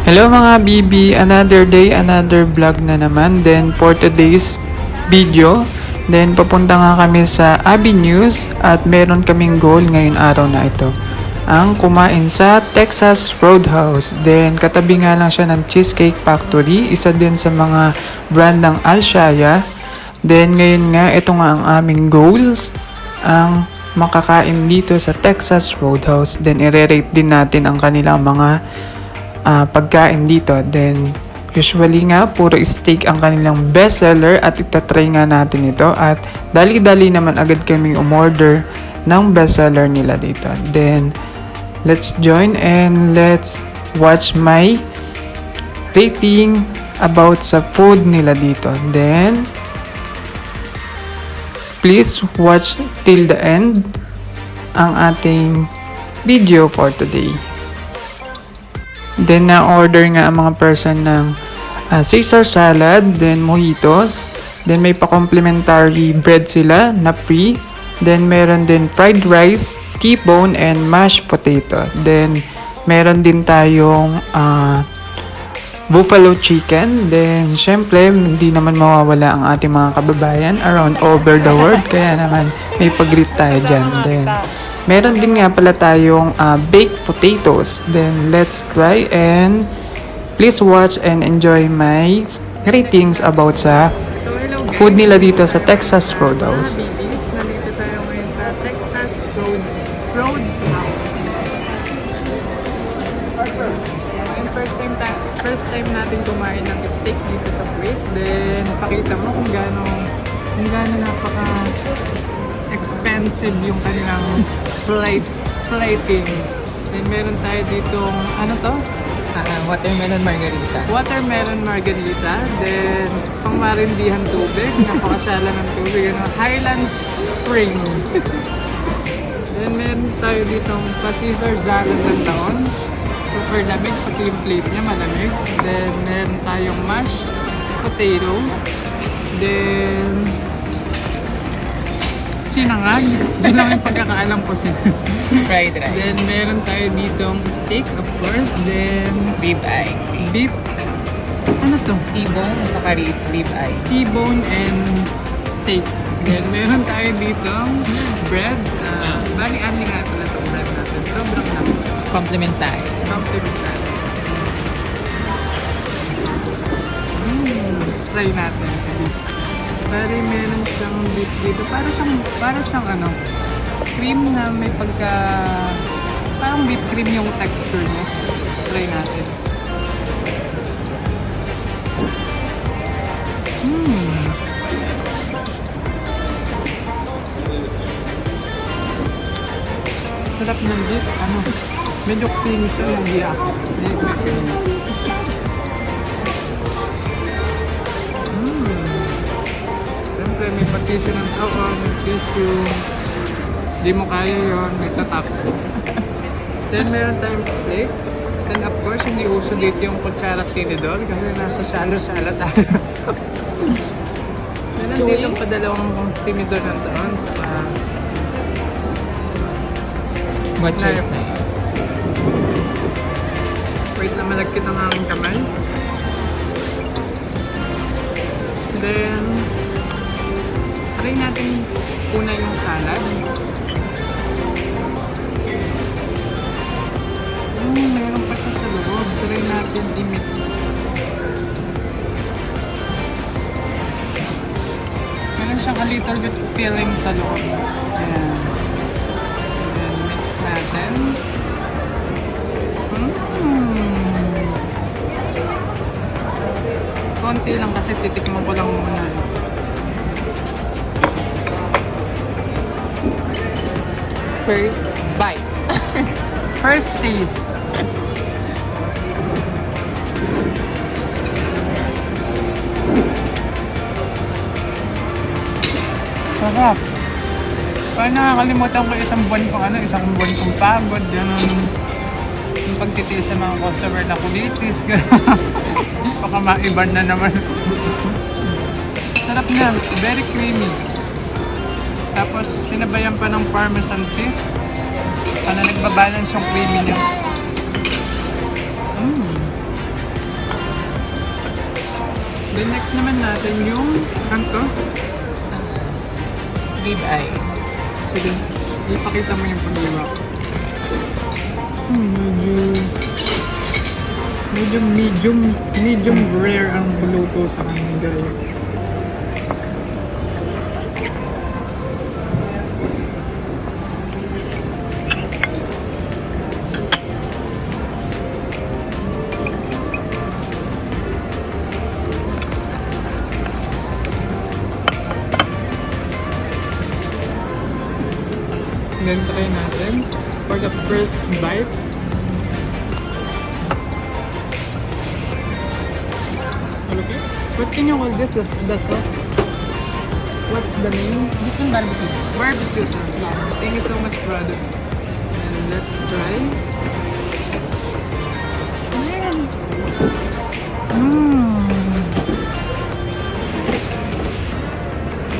Hello mga BB, another day, another vlog na naman. Then for today's video, then papunta nga kami sa Abby News at meron kaming goal ngayon araw na ito. Ang kumain sa Texas Roadhouse. Then katabi nga lang siya ng Cheesecake Factory, isa din sa mga brand ng Alshaya. Then ngayon nga, ito nga ang aming goals, ang makakain dito sa Texas Roadhouse. Then i-rate din natin ang kanilang mga pagkain dito. Then usually nga puro steak ang kanilang bestseller at itatry nga natin ito at dali-dali naman agad kaming umorder ng bestseller nila dito. Then let's join and let's watch my rating about sa food nila dito. Then please watch till the end ang ating video for today. Then na-order nga ang mga person ng Caesar salad, then mojitos, then may pa-complimentary bread sila na free, then meron din fried rice, T-bone, and mashed potato. Then meron din tayong buffalo chicken. Then syempre hindi naman mawawala ang ating mga kababayan around over the world, kaya naman may pag-greet tayo dyan. Then meron din nga pala tayong baked potatoes. Then let's try and please watch and enjoy my ratings about sa food nila dito sa Texas Roadhouse. Nandito tayo ngayon sa Texas Roadhouse. And first time natin kumain ng steak dito sa Kuwait. Then pakita mo kung gaano napaka expensive yung kanilang plating. Then meron tayo dito, ano to? Watermelon margarita. Watermelon margarita. Then pangmarindihan tubig. Napakasyala ng tubig. Highland Spring. Then meron tayo dito pa-Caesar salad ng taon. Super lamig. Pati yung plate niya malamig. Then meron tayong mashed potato. Then sinangag. Yun lang yung pagkakaalam ko siya. Fried rice. Then meron tayo ditong steak, of course. Then Rib eye. beef. Ano to? T-bone at saka rib eye. T-bone and steak. Then meron tayo ditong bread. Bali, ali nga pala itong bread natin. Sobrang lang. Complimentary. Complimentary. Try natin. Bali, meron siyang beef dito. Para siyang ano, cream na may pagka... Parang beef cream yung texture niya. Try natin. Sarap ng beef. Ano, medyo creamy siya yung biyak. Siyempre, may patisyo ng tao, may tissue. Di mo kaya yun, may tatak. Then meron tayong plate. Then of course, hindi uso dito yung kutsara tinidor kasi nasa shalo-shalo tayo. Meron dito pa dalawang tinidor ng taon sa Butcher's knife. wait lang, malagkit ang aking kamay. Then try natin una yung salad. Meron pa siya sa loob. Try natin i-mix. Meron siyang a little bit filling sa loob. Ayan. Then mix natin. Konti lang kasi titikman ko lang muna. First bite. First taste. Sarap. Parang nakakalimutan ko isang buwan kong pagod, gano'n. Yung pagtitiis sa mga customer na kulitis, gano'n. Baka maiban na naman. Sarap na, very creamy. Tapos sinabayan pa ng parmesan cheese. Nagbabalance yung creamy niya. naman natin yung, kanto. Rib eye. Sige, ipakita mo yung paggawa. Medium rare ang luto sa kanya, guys. Then try natin for the first bite. Okay. What can you call this? The sauce? What's the name? This one barbecue. Barbecue sauce. Yeah. Thank you so much, brother. And let's try.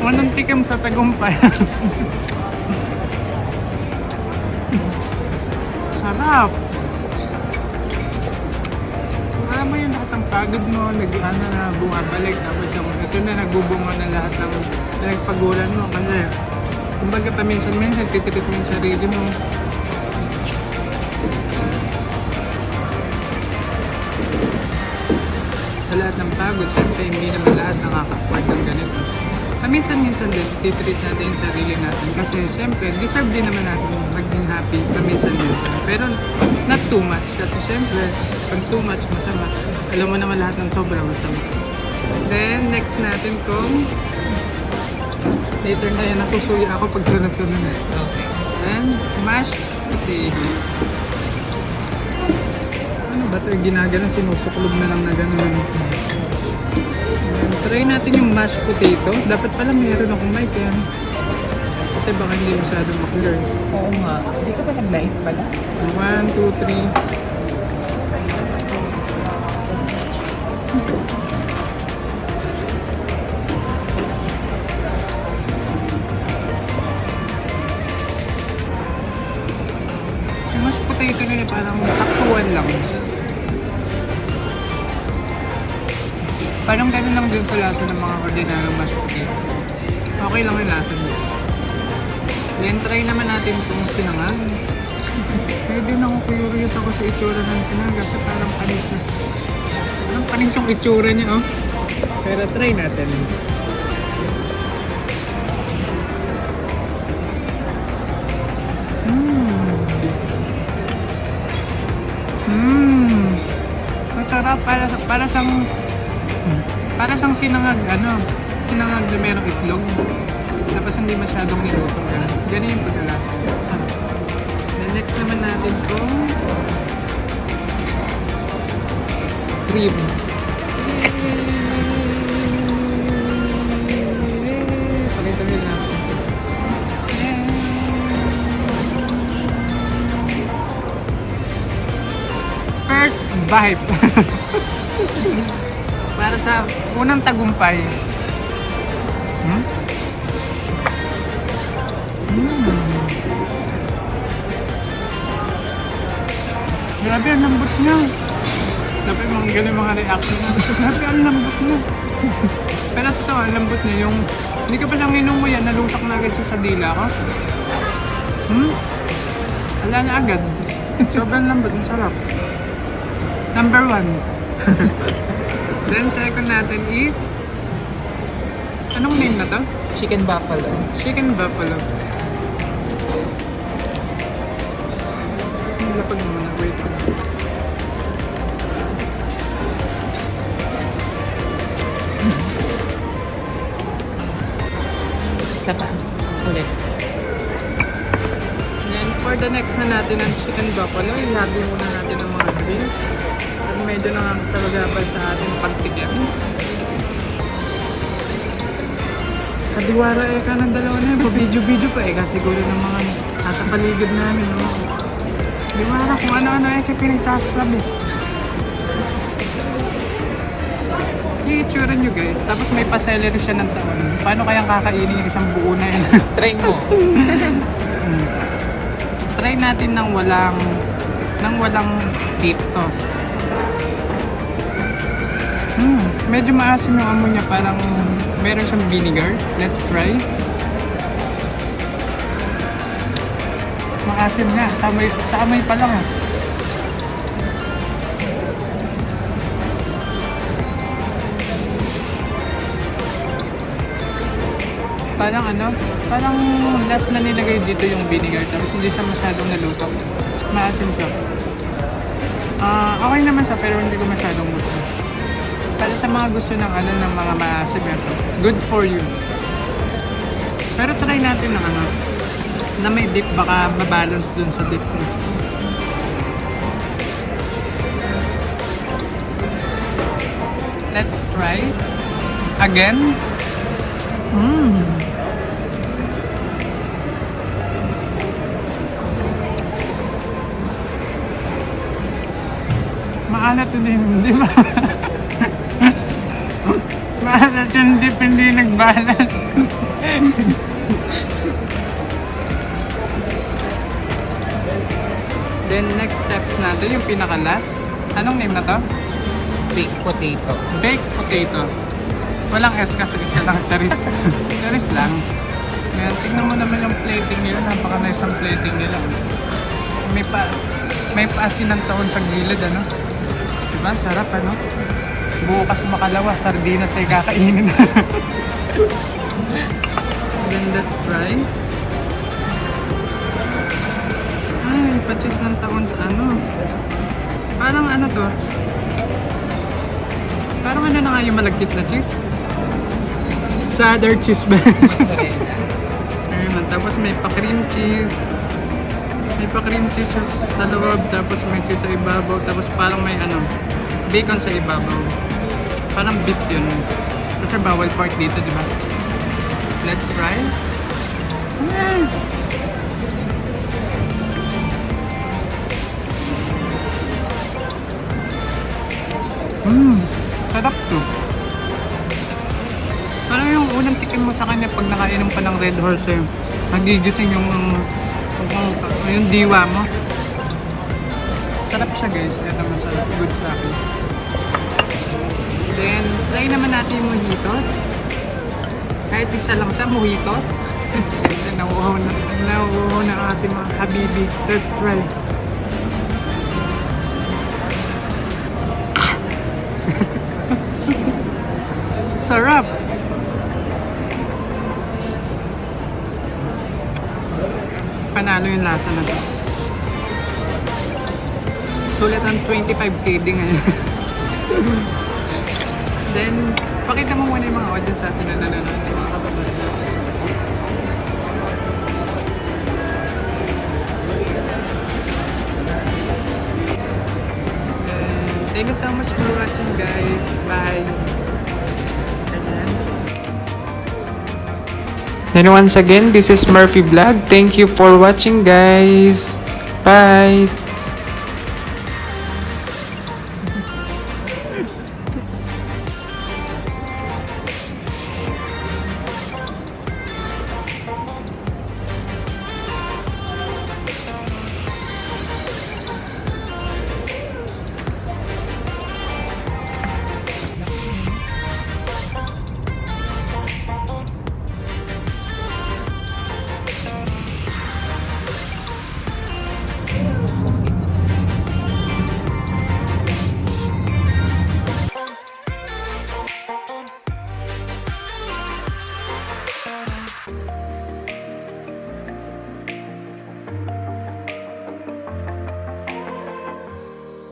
Anong tikam sa tagumpay? Sarap! Alam mo yung lahat ng pagod mo, nag-ano na bumabalik, tapos yung ito na nagbubunga na lahat ng nagpagulan mo. Kasi, kumbaga paminsan-minsan, titipid mo yung sarili mo. Sa lahat ng pagod, siyempre hindi naman lahat nakakapag ng ganito. Paminsan-minsan din, titreat natin yung sarili natin. Kasi siyempre, deserve din naman natin maging happy paminsan-minsan. Pero not too much. Kasi siyempre, pag too much, masama. Alam mo naman lahat ng sobra masama. Then, next natin kung later na yan, nasusuya ako pag sunod-sunod na. Okay. And mashed potato. Ano ba ito? Ginagano, sinusuklog na lang na gano'n. Try natin yung mashed potato. Dapat pala mayroon akong mic yan. Kasi baka hindi masyado mag-learn. Oo nga. Hindi ka ba nag-live pala? 1, 2, 3. Yung mashed potato na yun, parang saktuan lang. Parang ganun lang din sa lasa ng mga ordinaryo mashed potato. Okay lang yung lasa nito. Then try naman natin itong sinangag. Medyo naku-curious ako sa itsura ng sinangag kasi parang panis na. Parang panis yung itsura niya, oh. Pero try natin. Masarap. Para siyang sinangag, sinangag na merong itlog. Tapos hindi masyadong niluto. Ganun yung pagkalasa. Sarap. Then next naman natin itong ribs. Pakita mo yung lasa. First bite. Para sa unang tagumpay. Grabe, ang lambot niya. Grabe, mga ganun mga reaction niya. Grabe, ang lambot niya. Pero totoo, ang lambot niya. Yung, hindi ka pa siyang inumuyan, nalusak na agad siya sa dila ko. Wala na agad. Sobrang lambot, ang sarap. Number 1. Then second natin is, anong name na to? Chicken buffalo. Chicken buffalo. Lapag mo muna. Wait. Isa pa. Ulit. Then for the next na natin ang chicken buffalo, ilabi muna natin ang mga beans. At medyo nakakasaragapal sa ating pagtikim. Kadiwara ka ng dalawa na yun. Pa-video-video pa kasi siguro ng mga nasa paligid namin. No? Kadiwara kung ano-ano pinagsasasabi. Yung itsura nyo guys. Tapos may pa-celery siya ng taon. Paano kayang kakainin yung isang buo na yan? Try mo. Try natin ng walang beef sauce. Medyo maasim yung amoy niya, parang meron siyang vinegar. Let's try. Maasim na, sa amoy pa lang. Parang ano, parang last na nilagay dito yung vinegar, tapos hindi siya masyadong naluto. Maasim siya. Okay naman siya, pero hindi ko masyadong gusto. Para sa mga gusto ng ano, ng mga maasim ito, good for you. Pero try natin ng ano, na may dip, baka mabalance dun sa dip mo. Let's try. Again. Maalat din, di ba? Maalat yung dip, hindi nagbalat. Then next step natin, yung pinaka-last. Anong name na to? Baked potato. Baked potato. Walang S kasi isa lang, charis. Charis lang. Ngayon, tignan mo naman yung plating nila. Napaka-nice ang plating nila. May paasin ng taon sa gilid, ano? Diba? Sarap, ano? Bukas makalawa, sardinas ay kakainin. Then let's try. Ay, pa-cheese ng taon sa ano. Parang ano to? Parang ano na nga yung malagkit na cheese? Cheddar cheese ba? Mozzarella. Ayun, tapos may pa-cream cheese. May pa-cream cheese sa loob, tapos may cheese sa ibabaw, tapos parang may ano, bacon sa ibabaw. Parang beef yun. Kasi bawal pork dito, di ba? Let's try. Sarap to. Parang yung unang tikim mo sa kanya pag nakainom pa ng Red Horse, eh, nagigising yung diwa mo. Sarap siya, guys. Ito masarap. Good sa akin. Then, try naman natin yung mojitos. Kahit isa lang siya, mojitos. Siyempre, nauuhaw na ang ating mga habibi. Let's try. Sarap! Panalo yung lasa na to. Sulit ang 25k din ngayon. Then, pakita mo muna yung mga audience sa atin na nanonood. Mga kababayan. Thank you so much for watching, guys. Bye! Then once again, this is Murphy Vlog. Thank you for watching, guys. Bye.